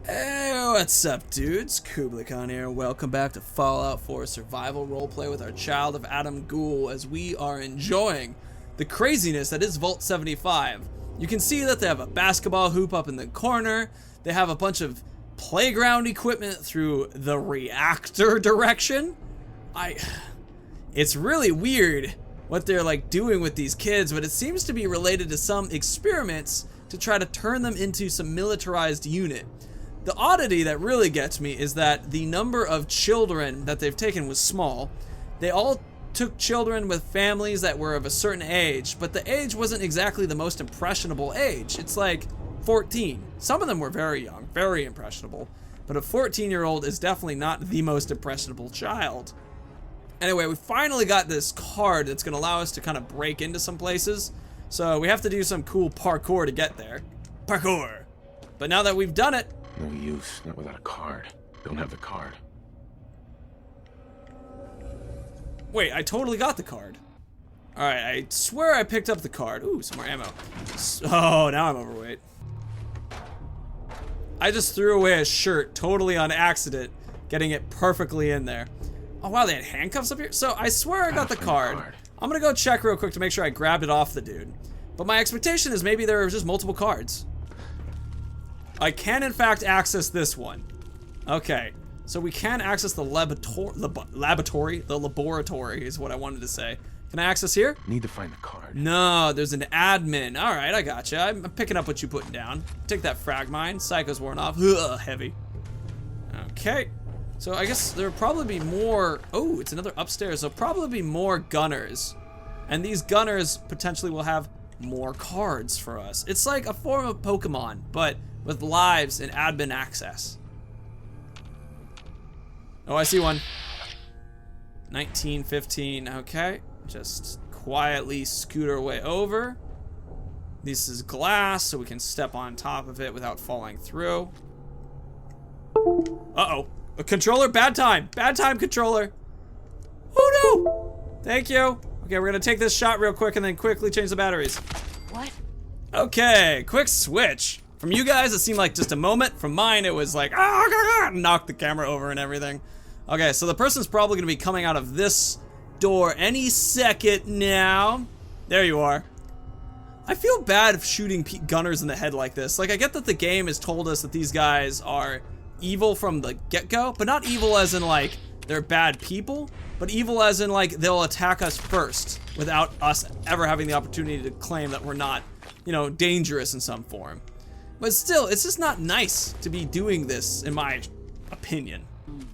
Hey, what's up, dudes? Kublikon here. Welcome back to Fallout 4 Survival Roleplay with our child of Adam Ghoul as we are enjoying the craziness that is Vault 75. You can see that they have a basketball hoop up in the corner. They have a bunch of playground equipment through the reactor direction. It's really weird what they're like doing with these kids, but it seems to be related to some experiments to try to turn them into some militarized unit. The oddity that really gets me is that the number of children that they've taken was small. They all took children with families that were of a certain age, but the age wasn't exactly the most impressionable age. It's like 14. Some of them were very young, very impressionable, but a 14-year-old is definitely not the most impressionable child. Anyway, we finally got this card that's going to allow us to kind of break into some places, so we have to do some cool parkour to get there. Parkour! But now that we've done it, no use, not without a card. Don't have the card. wait, I totally got the card. Alright, I swear I picked up the card. Ooh, some more ammo. Oh, now I'm overweight. I just threw away a shirt totally on accident, getting it perfectly in there. Oh wow, they had handcuffs up here? So I swear I got the card. I'm gonna go check real quick to make sure I grabbed it off the dude. But my expectation is maybe there are just multiple cards. I can in fact access this one. Okay, so we can access the laboratory is what I wanted to say. Can I access here? Need to find the card. No, there's an admin. All right, I gotcha. I'm picking up what you're putting down. Take that frag mine. Psycho's worn off. Ugh, heavy. Okay, so I guess there'll probably be more. Oh, it's another upstairs. There'll probably be more gunners, and these gunners potentially will have more cards for us. It's like a form of Pokemon, but with lives and admin access. Oh, I see one. 1915, okay. Just quietly scoot our way over. This is glass, so we can step on top of it without falling through. Uh-oh, a controller, bad time controller. Oh no, thank you. Okay, we're gonna take this shot real quick and then quickly change the batteries. What? Okay, quick switch. From you guys, it seemed like just a moment. From mine, it was like, knock the camera over and everything. Okay, so the person's probably gonna be coming out of this door any second now. There you are. I feel bad shooting gunners in the head like this. Like, I get that the game has told us that these guys are evil from the get-go, but not evil as in like they're bad people, but evil as in like they'll attack us first without us ever having the opportunity to claim that we're not, you know, dangerous in some form. But still, it's just not nice to be doing this, in my opinion. I mean,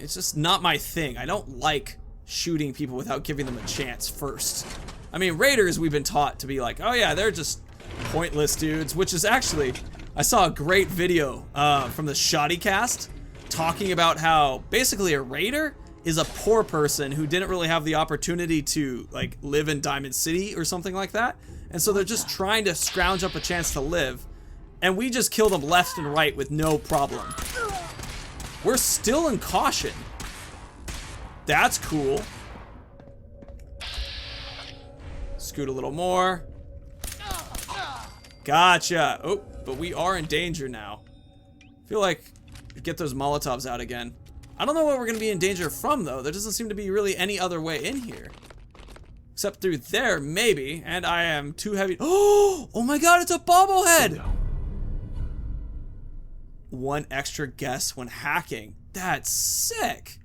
it's just not my thing. I don't like shooting people without giving them a chance first. I mean, raiders, we've been taught to be like, oh yeah, they're just pointless dudes, which is actually, I saw a great video from the Shoddy Cast talking about how basically a raider is a poor person who didn't really have the opportunity to like live in Diamond City or something like that. And so they're just trying to scrounge up a chance to live. And we just kill them left and right with no problem. We're still in caution. That's cool. Scoot a little more. Gotcha. Oh, but we are in danger now. I feel like get those Molotovs out again. I don't know what we're gonna be in danger from though. There doesn't seem to be really any other way in here. Except through there, maybe. And I am too heavy. Oh my god, it's a bobblehead! One extra guess when hacking. That's sick.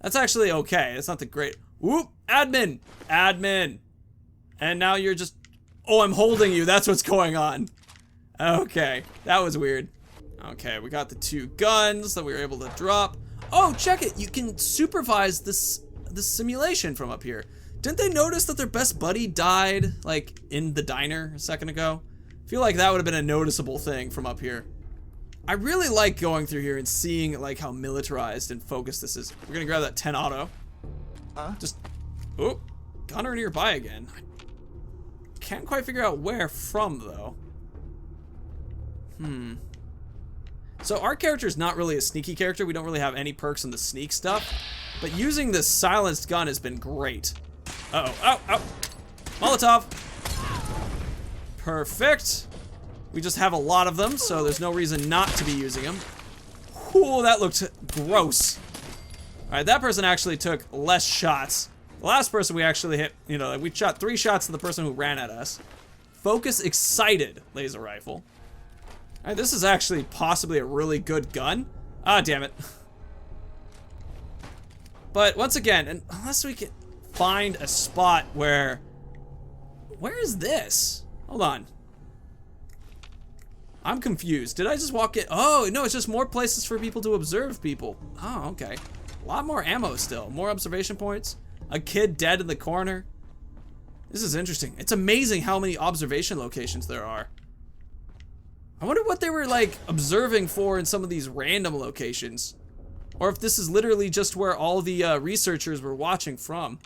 That's actually okay. It's not the great. Whoop, admin, admin. And now you're just, oh, I'm holding you. That's what's going on. Okay, that was weird. Okay, we got the two guns that we were able to drop. Oh, check it. You can supervise this simulation from up here. Didn't they notice that their best buddy died, like, in the diner a second ago? I feel like that would have been a noticeable thing from up here. I really like going through here and seeing like how militarized and focused this is. We're gonna grab that 10 auto. Just, oh, gunner nearby again. I can't quite figure out where from though. So our character is not really a sneaky character. We don't really have any perks on the sneak stuff, but using this silenced gun has been great. Uh-oh, oh, Molotov. Perfect. We just have a lot of them, so there's no reason not to be using them. Ooh, that looked gross. Alright, that person actually took less shots. The last person we actually hit, you know, we shot 3 shots to the person who ran at us. Focus excited laser rifle. Alright, this is actually possibly a really good gun. Ah, damn it. But once again, unless we can find a spot where... Where is this? Hold on. I'm confused. Did I just walk in? Oh, no, it's just more places for people to observe people. Oh, okay. A lot more ammo still. More observation points. A kid dead in the corner. This is interesting. It's amazing how many observation locations there are. I wonder what they were, like, observing for in some of these random locations. Or if this is literally just where all the researchers were watching from.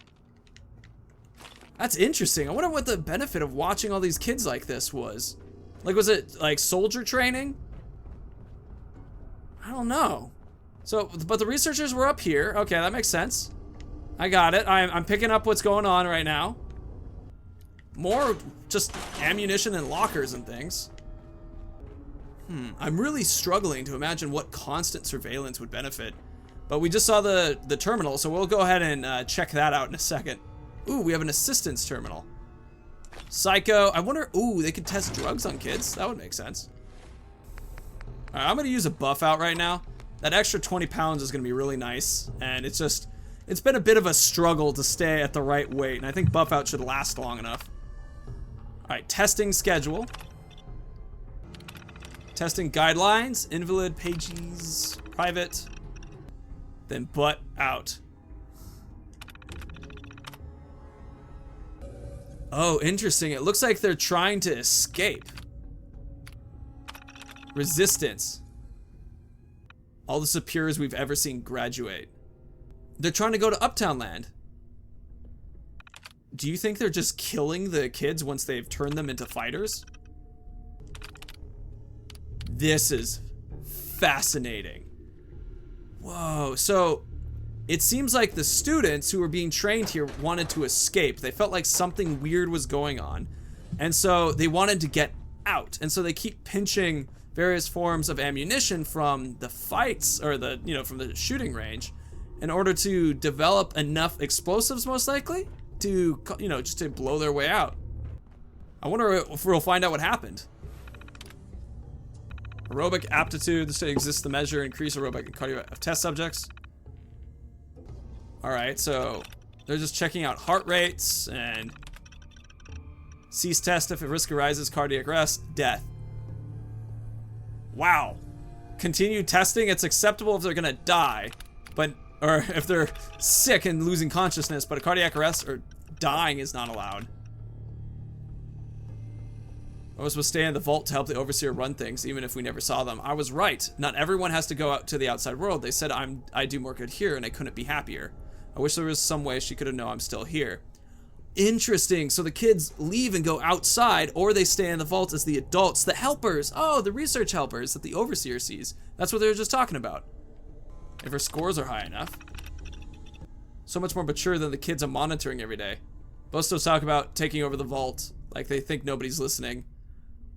That's interesting. I wonder what the benefit of watching all these kids like this was. Like, was it, like, soldier training? I don't know. So, but the researchers were up here. Okay, that makes sense. I got it. I'm picking up what's going on right now. More just ammunition and lockers and things. I'm really struggling to imagine what constant surveillance would benefit. But we just saw the terminal, so we'll go ahead and check that out in a second. Ooh, we have an assistance terminal. Psycho. I wonder, ooh, they could test drugs on kids. That would make sense. All right, I'm gonna use a buff out right now. That extra 20 pounds is gonna be really nice. And it's been a bit of a struggle to stay at the right weight. And I think buff out should last long enough. All right, testing schedule. Testing guidelines, invalid pages, private, then butt out. Oh, interesting. It looks like they're trying to escape. Resistance. All the superiors we've ever seen graduate. They're trying to go to Uptown Land. Do you think they're just killing the kids once they've turned them into fighters? This is fascinating. Whoa, so it seems like the students who were being trained here wanted to escape. They felt like something weird was going on. And so they wanted to get out. And so they keep pinching various forms of ammunition from the fights, or the, you know, from the shooting range, in order to develop enough explosives, most likely, to, you know, just to blow their way out. I wonder if we'll find out what happened. Aerobic aptitude. This exists to measure increase aerobic and cardio of test subjects. Alright, so they're just checking out heart rates and cease test if a risk arises, cardiac arrest, death. Wow. Continue testing. It's acceptable if they're gonna die, but, or if they're sick and losing consciousness, but a cardiac arrest or dying is not allowed. I was supposed to stay in the vault to help the overseer run things, even if we never saw them. I was right. Not everyone has to go out to the outside world. They said I do more good here, and I couldn't be happier. I wish there was some way she could have known I'm still here. Interesting. So the kids leave and go outside, or they stay in the vault as the adults, the helpers. Oh, the research helpers that the overseer sees. That's what they were just talking about. If her scores are high enough. So much more mature than the kids I'm monitoring every day. Both still talk about taking over the vault, like they think nobody's listening.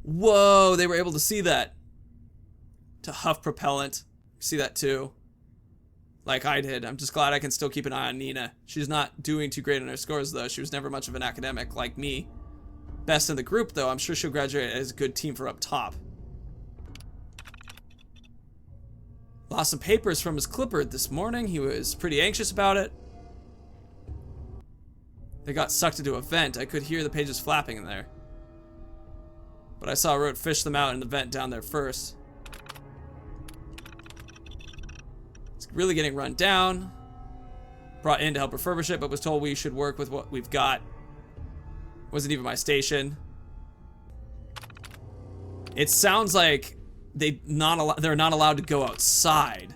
Whoa, they were able to see that. To huff propellant. See that too. Like I did. I'm just glad I can still keep an eye on Nina. She's not doing too great on her scores though. She was never much of an academic like me. Best in the group though. I'm sure she'll graduate as a good team for up top. Lost some papers from his clipboard this morning. He was pretty anxious about it. They got sucked into a vent. I could hear the pages flapping in there. But I saw Rote fish them out in the vent down there first. It's really getting run down. Brought in to help refurbish it, but was told we should work with what we've got. Wasn't even my station. It sounds like they're not allowed to go outside.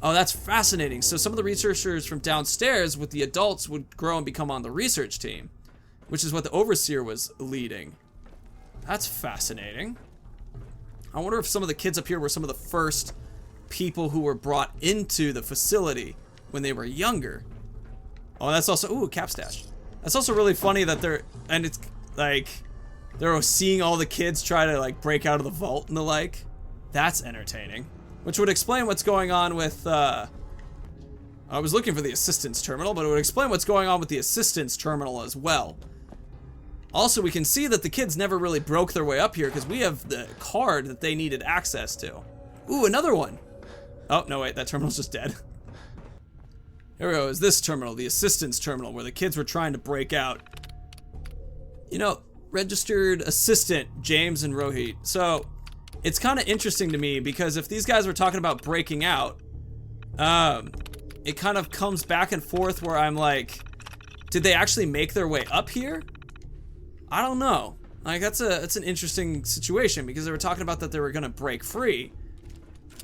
Oh, that's fascinating. So some of the researchers from downstairs with the adults would grow and become on the research team, which is what the overseer was leading. That's fascinating. I wonder if some of the kids up here were some of the first people who were brought into the facility when they were younger. Oh, that's also, ooh, cap stash. That's also really funny that they're, and it's like, They're seeing all the kids try to like break out of the vault and the like. That's entertaining. Which would explain what's going on with, I was looking for the assistance terminal, but it would explain what's going on with the assistance terminal as well. Also, we can see that the kids never really broke their way up here because we have the card that they needed access to. Ooh, another one. Oh, no, wait, that terminal's just dead. Here we go, is this terminal, the assistance terminal, where the kids were trying to break out. You know, registered assistant, James and Rohit. So, it's kind of interesting to me because if these guys were talking about breaking out, it kind of comes back and forth where I'm like, did they actually make their way up here? I don't know. Like, that's an interesting situation because they were talking about that they were gonna break free.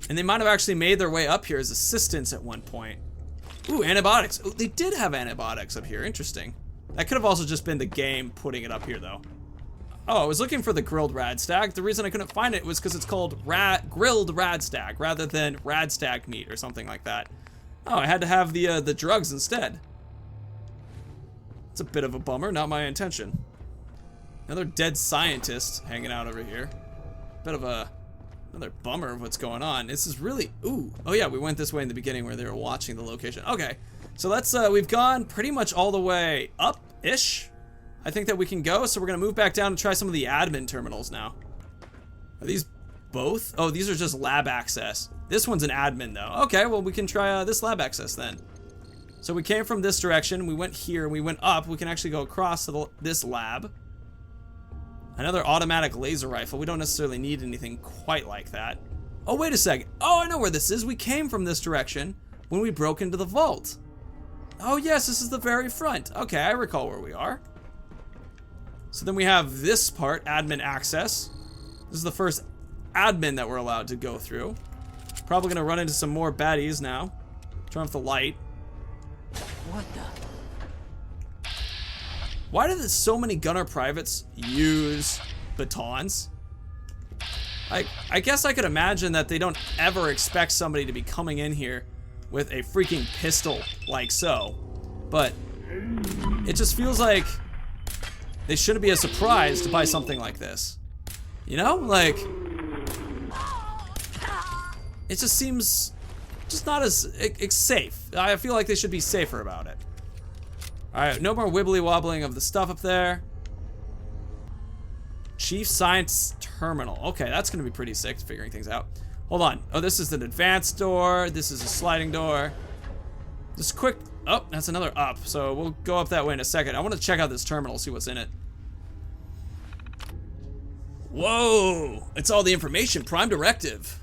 And they might have actually made their way up here as assistants at one point. Ooh, antibiotics. Oh, they did have antibiotics up here. Interesting. That could have also just been the game putting it up here, though. Oh, I was looking for the grilled radstag. The reason I couldn't find it was because it's called grilled radstag rather than radstag meat or something like that. Oh, I had to have the drugs instead. It's a bit of a bummer. Not my intention. Another dead scientist hanging out over here. Bit of another bummer of what's going on. This is really, ooh. Oh yeah, we went this way in the beginning where they were watching the location. Okay, so let's, we've gone pretty much all the way up-ish. I think that we can go, so we're gonna move back down and try some of the admin terminals now. Are these both? Oh, these are just lab access. This one's an admin though. Okay, well we can try this lab access then. So we came from this direction, we went here, we went up. We can actually go across to this lab. Another automatic laser rifle. We don't necessarily need anything quite like that. Oh, wait a second. Oh, I know where this is. We came from this direction when we broke into the vault. Oh, yes, this is the very front. Okay, I recall where we are. So then we have this part, admin access. This is the first admin that we're allowed to go through. Probably gonna run into some more baddies now. Turn off the light. What the? Why do so many gunner privates use batons? I guess I could imagine that they don't ever expect somebody to be coming in here with a freaking pistol like so. But it just feels like they shouldn't be as surprised by something like this. You know? Like, it just seems just not as it's safe. I feel like they should be safer about it. Alright, no more wibbly wobbling of the stuff up there. Chief Science Terminal. Okay, that's gonna be pretty sick figuring things out. Hold on. Oh, this is an advanced door. This is a sliding door. Just quick. Oh, that's another up. So we'll go up that way in a second. I want to check out this terminal, see what's in it. Whoa! It's all the information. Prime Directive.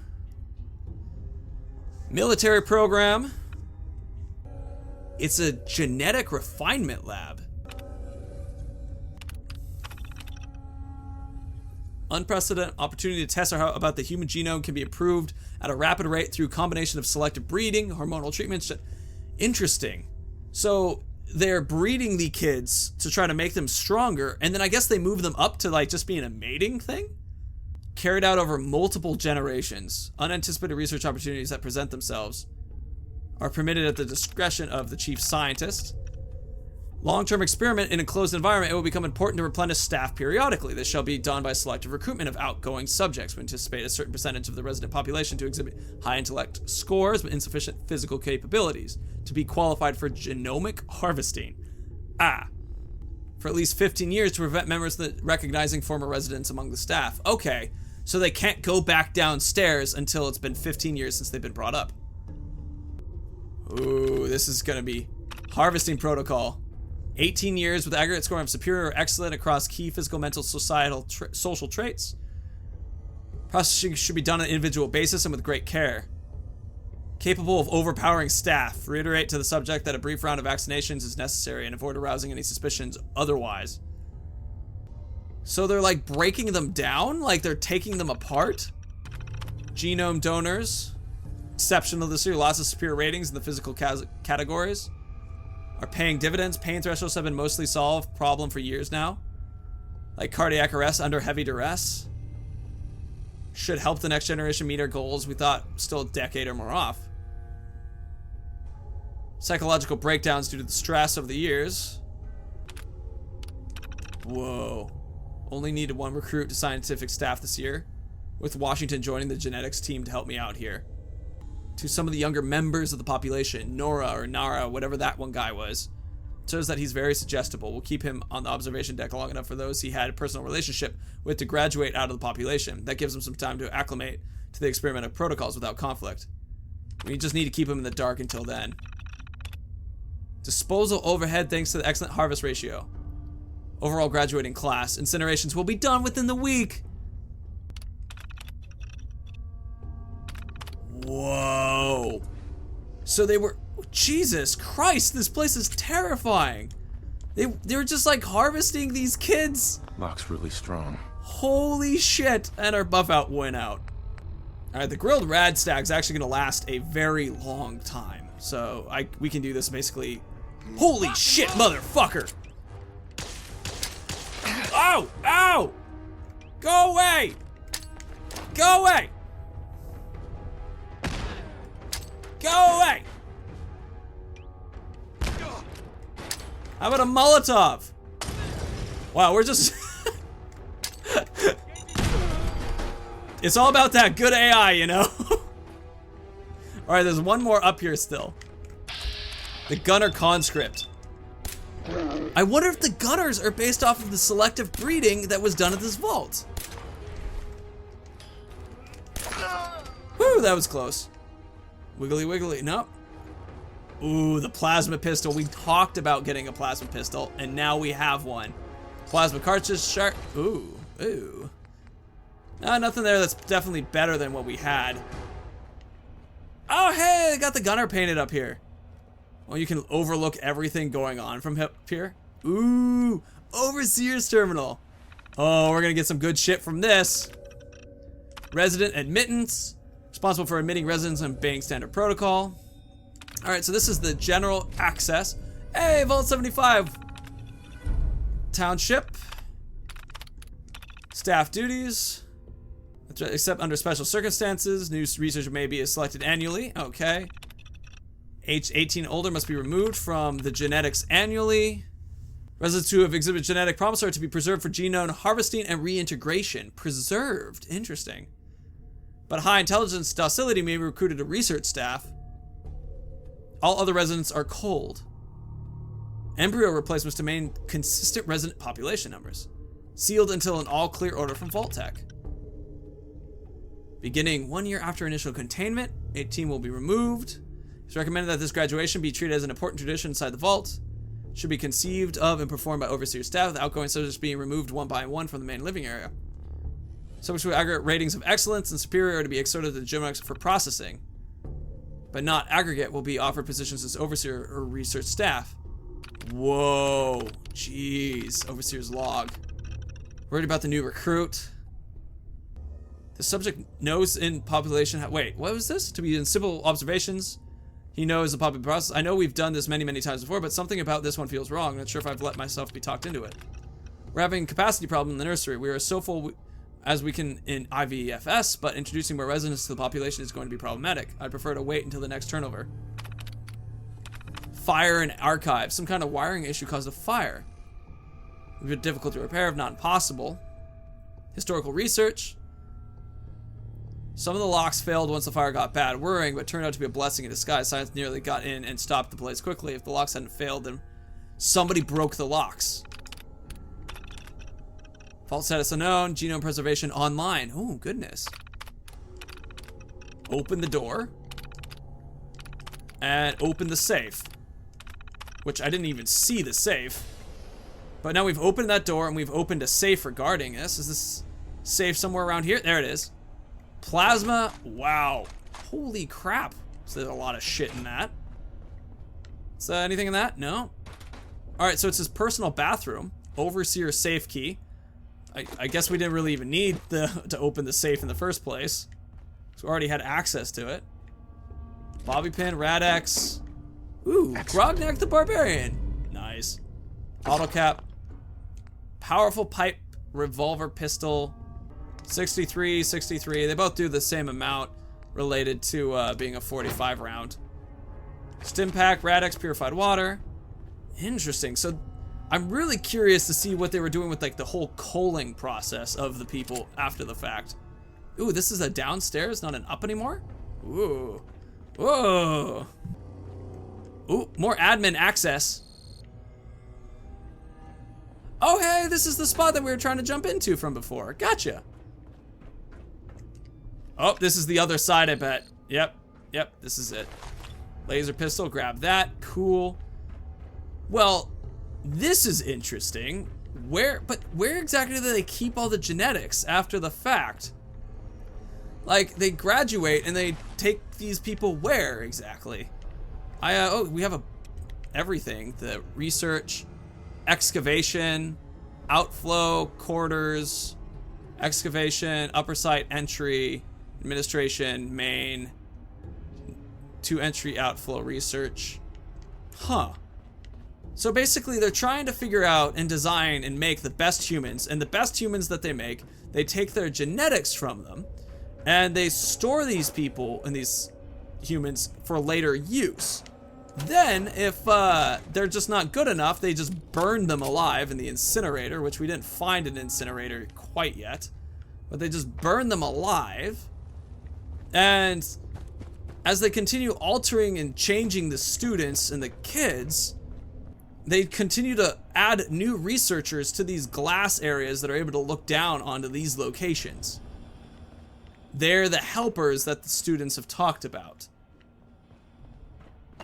Military program. It's a genetic refinement lab. Unprecedented opportunity to test how about the human genome can be improved at a rapid rate through combination of selective breeding, hormonal treatments. Interesting. So they're breeding the kids to try to make them stronger, and then I guess they move them up to like just being a mating thing? Carried out over multiple generations. Unanticipated research opportunities that present themselves are permitted at the discretion of the chief scientist. Long-term experiment in a closed environment, it will become important to replenish staff periodically. This shall be done by selective recruitment of outgoing subjects. We anticipate a certain percentage of the resident population to exhibit high intellect scores but insufficient physical capabilities to be qualified for genomic harvesting. For at least 15 years to prevent members of recognizing former residents among the staff. Okay, so they can't go back downstairs until it's been 15 years since they've been brought up. Ooh, this is gonna be harvesting protocol. 18 years with aggregate score of superior or excellent across key physical, mental, societal, social traits. Processing should be done on an individual basis and with great care. Capable of overpowering staff. Reiterate to the subject that a brief round of vaccinations is necessary and avoid arousing any suspicions otherwise. So they're like breaking them down? Like they're taking them apart? Genome donors. Exceptional this year. Lots of superior ratings in the physical categories. Are paying dividends. Pain thresholds have been mostly solved. Problem for years now. Like cardiac arrest under heavy duress. Should help the next generation meet our goals. We thought still a decade or more off. Psychological breakdowns due to the stress of the years. Whoa. Only needed 1 recruit to scientific staff this year, with Washington joining the genetics team to help me out here. To some of the younger members of the population, Nora or Nara, whatever that one guy was, it shows that he's very suggestible. We'll keep him on the observation deck long enough for those he had a personal relationship with to graduate out of the population. That gives him some time to acclimate to the experimental protocols without conflict. We just need to keep him in the dark until then. Disposal overhead thanks to the excellent harvest ratio. Overall graduating class. Incinerations will be done within the week. Whoa. So they were... Jesus Christ, this place is terrifying. They were just like harvesting these kids. Lock's really strong. Holy shit. And our buff out went out. Alright, the grilled rad stack is actually going to last a very long time. So we can do this basically... Holy shit, motherfucker! Ow! Ow! Go away! Go away! Go away! How about a Molotov? Wow, we're just... It's all about that good AI, you know? Alright, there's one more up here still. The Gunner Conscript. I wonder if the Gunners are based off of the selective breeding that was done at this vault. Whew, that was close. Wiggly wiggly, nope. Ooh, the plasma pistol. We talked about getting a plasma pistol, and now we have one. Plasma cartridge, shark. Ooh, ooh. Nothing there that's definitely better than what we had. Oh, hey, I got the Gunner painted up here. Well, you can overlook everything going on from up here. Ooh, Overseer's Terminal. Oh, we're gonna get some good shit from this. Resident admittance. Responsible for admitting residents and obeying standard protocol. Alright, so this is the general access. Hey, Vault 75. Township. Staff duties. Except under special circumstances. New researcher may be selected annually. Okay. Age 18 older must be removed from the genetics annually. Residents who have exhibited genetic promise are to be preserved for genome harvesting and reintegration. Preserved. Interesting. But high intelligence docility may be recruited to research staff. All other residents are cold. Embryo replacements to maintain consistent resident population numbers. Sealed until an all clear order from Vault Tech. Beginning 1 year after initial containment, a team will be removed. It's recommended that this graduation be treated as an important tradition inside the vault. It should be conceived of and performed by overseer staff, the outgoing soldiers being removed one by one from the main living area. Subject to aggregate ratings of excellence and superior are to be exerted to the genetics for processing, but not aggregate will be offered positions as overseer or research staff. Whoa, jeez, overseer's log. Worried about the new recruit. The subject knows in population, wait, what was this? To be in simple observations. He knows the popular process. I know we've done this many, many times before, but something about this one feels wrong. I'm not sure if I've let myself be talked into it. We're having a capacity problem in the nursery. We are so full as we can in IVFS, but introducing more residents to the population is going to be problematic. I'd prefer to wait until the next turnover. Fire and archive. Some kind of wiring issue caused a fire. It would be difficult to repair, if not impossible. Historical research. Some of the locks failed once the fire got bad. Worrying, but turned out to be a blessing in disguise. Science nearly got in and stopped the blaze quickly. If the locks hadn't failed, then somebody broke the locks. Fault status unknown. Genome preservation online. Oh, goodness. Open the door. And open the safe. Which I didn't even see the safe. But now we've opened that door and we've opened a safe regarding this. Is this safe somewhere around here? There it is. Plasma, wow. Holy crap. So there's a lot of shit in that. Is there anything in that? No? Alright, so it's his personal bathroom. Overseer safe key. I guess we didn't really even need to open the safe in the first place. So we already had access to it. Bobby pin, Radex. Ooh, Grognak the Barbarian. Nice. Auto cap. Powerful pipe, revolver, pistol. 63, 63. They both do the same amount related to being a 45 round. Stim pack, Radex, purified water. Interesting. So I'm really curious to see what they were doing with like the whole culling process of the people after the fact. Ooh, this is a downstairs, not an up anymore? Ooh. Whoa. Ooh, more admin access. Oh, hey, this is the spot that we were trying to jump into from before. Gotcha. Oh, this is the other side, I bet. Yep, this is it. Laser pistol, grab that, cool. Well, this is interesting. Where exactly do they keep all the genetics after the fact? Like, they graduate and they take these people where exactly? Oh, we have everything. The research, excavation, outflow, quarters, excavation, upper site entry, administration, main, 2 entry, outflow, research. Huh. So basically they're trying to figure out and design and make the best humans, and the best humans that they make, they take their genetics from them and they store these people and these humans for later use. Then, if they're just not good enough, they just burn them alive in the incinerator, which we didn't find an incinerator quite yet. But they just burn them alive. And as they continue altering and changing the students and the kids, they continue to add new researchers to these glass areas that are able to look down onto these locations. They're the helpers that the students have talked about.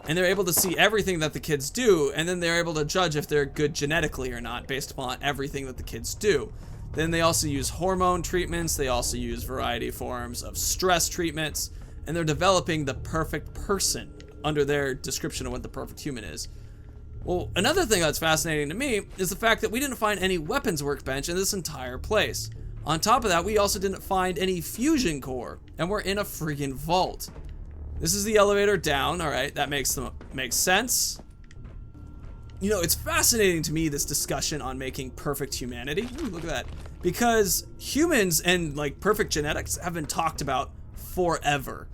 And they're able to see everything that the kids do, and then they're able to judge if they're good genetically or not based upon everything that the kids do. Then they also use hormone treatments, they also use variety forms of stress treatments, and they're developing the perfect person under their description of what the perfect human is. Well, another thing that's fascinating to me is the fact that we didn't find any weapons workbench in this entire place. On top of that, we also didn't find any fusion core, and we're in a freaking vault. This is the elevator down, all right, that makes sense. You know, it's fascinating to me, this discussion on making perfect humanity. Ooh, look at that. Because humans and like perfect genetics have been talked about forever.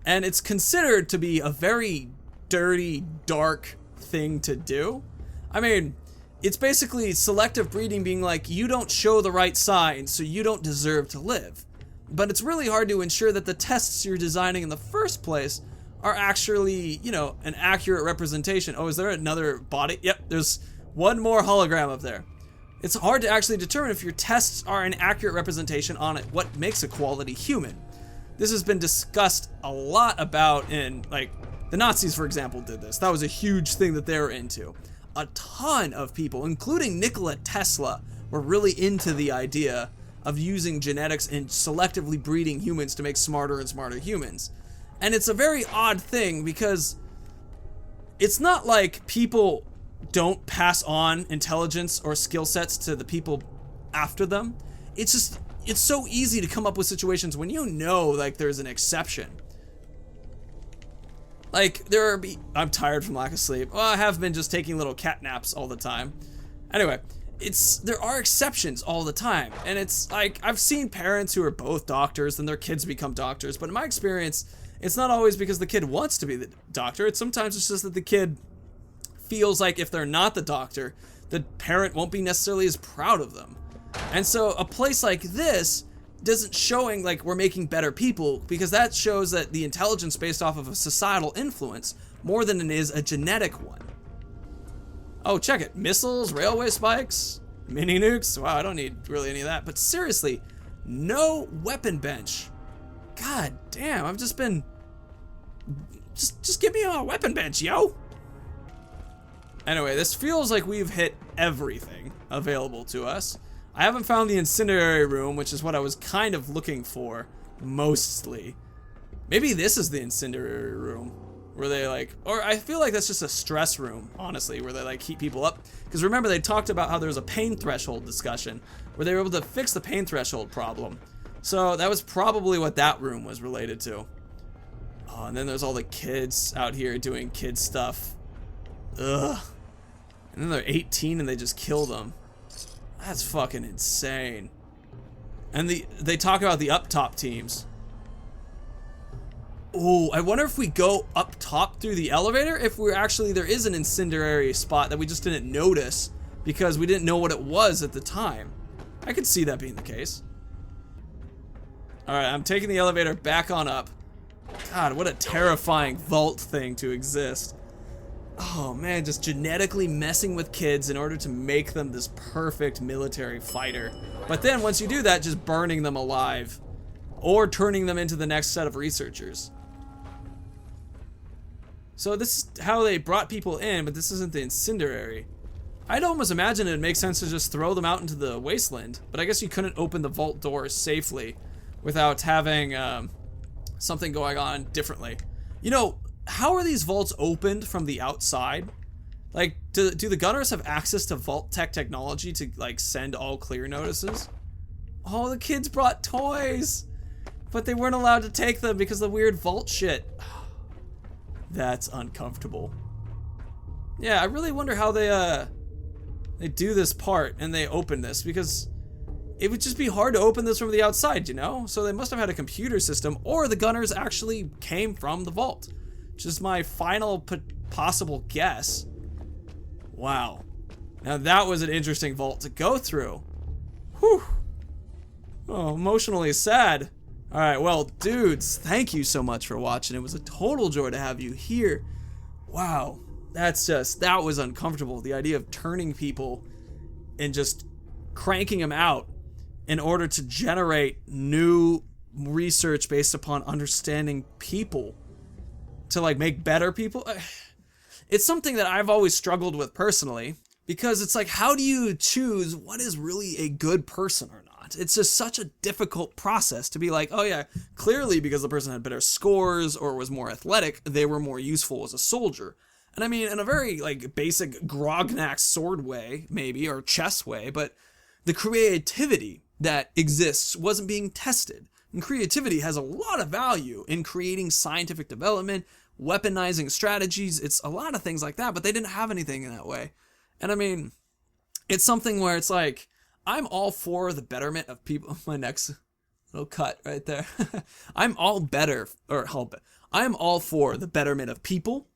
And it's considered to be a very dirty, dark thing to do. I mean, it's basically selective breeding being like, you don't show the right signs, so you don't deserve to live. But it's really hard to ensure that the tests you're designing in the first place are actually, you know, an accurate representation. Oh, is there another body? Yep, there's one more hologram up there. It's hard to actually determine if your tests are an accurate representation on what makes a quality human. This has been discussed a lot about in, like, the Nazis, for example, did this. That was a huge thing that they were into. A ton of people, including Nikola Tesla, were really into the idea of using genetics and selectively breeding humans to make smarter and smarter humans. And it's a very odd thing because it's not like people don't pass on intelligence or skill sets to the people after them. It's just, it's so easy to come up with situations when you know like there's an exception. Like I'm tired from lack of sleep. Well, I have been just taking little cat naps all the time. Anyway, there are exceptions all the time, and it's like I've seen parents who are both doctors and their kids become doctors, but in my experience it's not always because the kid wants to be the doctor. Sometimes it's just that the kid feels like if they're not the doctor, the parent won't be necessarily as proud of them. And so a place like this isn't showing like we're making better people, because that shows that the intelligence based off of a societal influence more than it is a genetic one. Oh, check it. Missiles, railway spikes, mini nukes. Wow, I don't need really any of that. But seriously, no weapon bench. God damn, I've just been... Just give me a weapon bench, yo! Anyway, this feels like we've hit everything available to us. I haven't found the incendiary room, which is what I was kind of looking for, mostly. Maybe this is the incendiary room, where they like, or I feel like that's just a stress room, honestly, where they like keep people up. Because remember, they talked about how there was a pain threshold discussion, where they were able to fix the pain threshold problem. So that was probably what that room was related to. Oh, and then there's all the kids out here doing kid stuff. Ugh. And then they're 18 and they just kill them. That's fucking insane. And they talk about the up top teams. Oh, I wonder if we go up top through the elevator, if we're actually, there is an incendiary spot that we just didn't notice because we didn't know what it was at the time. I could see that being the case. Alright, I'm taking the elevator back on up. God, what a terrifying vault thing to exist. Oh man, just genetically messing with kids in order to make them this perfect military fighter. But then once you do that, just burning them alive. Or turning them into the next set of researchers. So this is how they brought people in, but this isn't the incendiary. I'd almost imagine it'd make sense to just throw them out into the wasteland, but I guess you couldn't open the vault doors safely without having something going on differently. You know, how are these vaults opened from the outside? Like, do the gunners have access to vault tech technology to, like, send all clear notices? Oh, the kids brought toys, but they weren't allowed to take them because of the weird vault shit. That's uncomfortable. Yeah, I really wonder how they do this part and they open this, because it would just be hard to open this from the outside, you know? So they must have had a computer system, or the gunners actually came from the vault. Just my final possible guess. Wow. Now that was an interesting vault to go through. Whew. Oh, emotionally sad. Alright, well, dudes, thank you so much for watching. It was a total joy to have you here. Wow. That was uncomfortable. The idea of turning people and just cranking them out in order to generate new research based upon understanding people to, like, make better people. It's something that I've always struggled with personally, because it's like, how do you choose what is really a good person or not? It's just such a difficult process to be like, oh yeah, clearly because the person had better scores or was more athletic, they were more useful as a soldier. And I mean, in a very, like, basic Grognak sword way, maybe, or chess way, but the creativity that exists wasn't being tested. And creativity has a lot of value in creating scientific development, weaponizing strategies. It's a lot of things like that, but they didn't have anything in that way. And I mean, it's something where it's like, I'm all for the betterment of people. My next little cut right there. I'm all for the betterment of people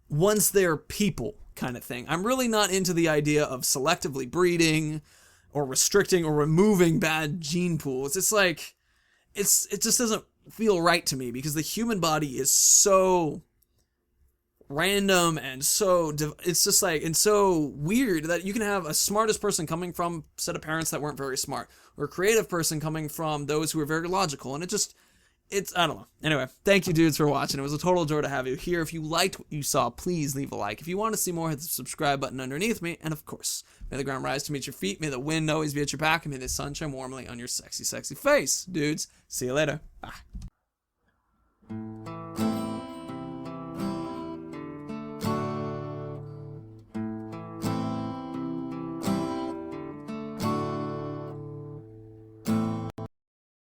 once they're people, kind of thing. I'm really not into the idea of selectively breeding or restricting or removing bad gene pools. It's like, it just doesn't feel right to me, because the human body is so random and so it's just like, and so weird that you can have a smartest person coming from a set of parents that weren't very smart, or a creative person coming from those who were very logical, and I don't know. Anyway, thank you dudes for watching. It was a total joy to have you here. If you liked what you saw, please leave a like. If you want to see more, hit the subscribe button underneath me, and of course, may the ground rise to meet your feet, may the wind always be at your back, and may the sun shine warmly on your sexy, sexy face. Dudes, see you later. Bye.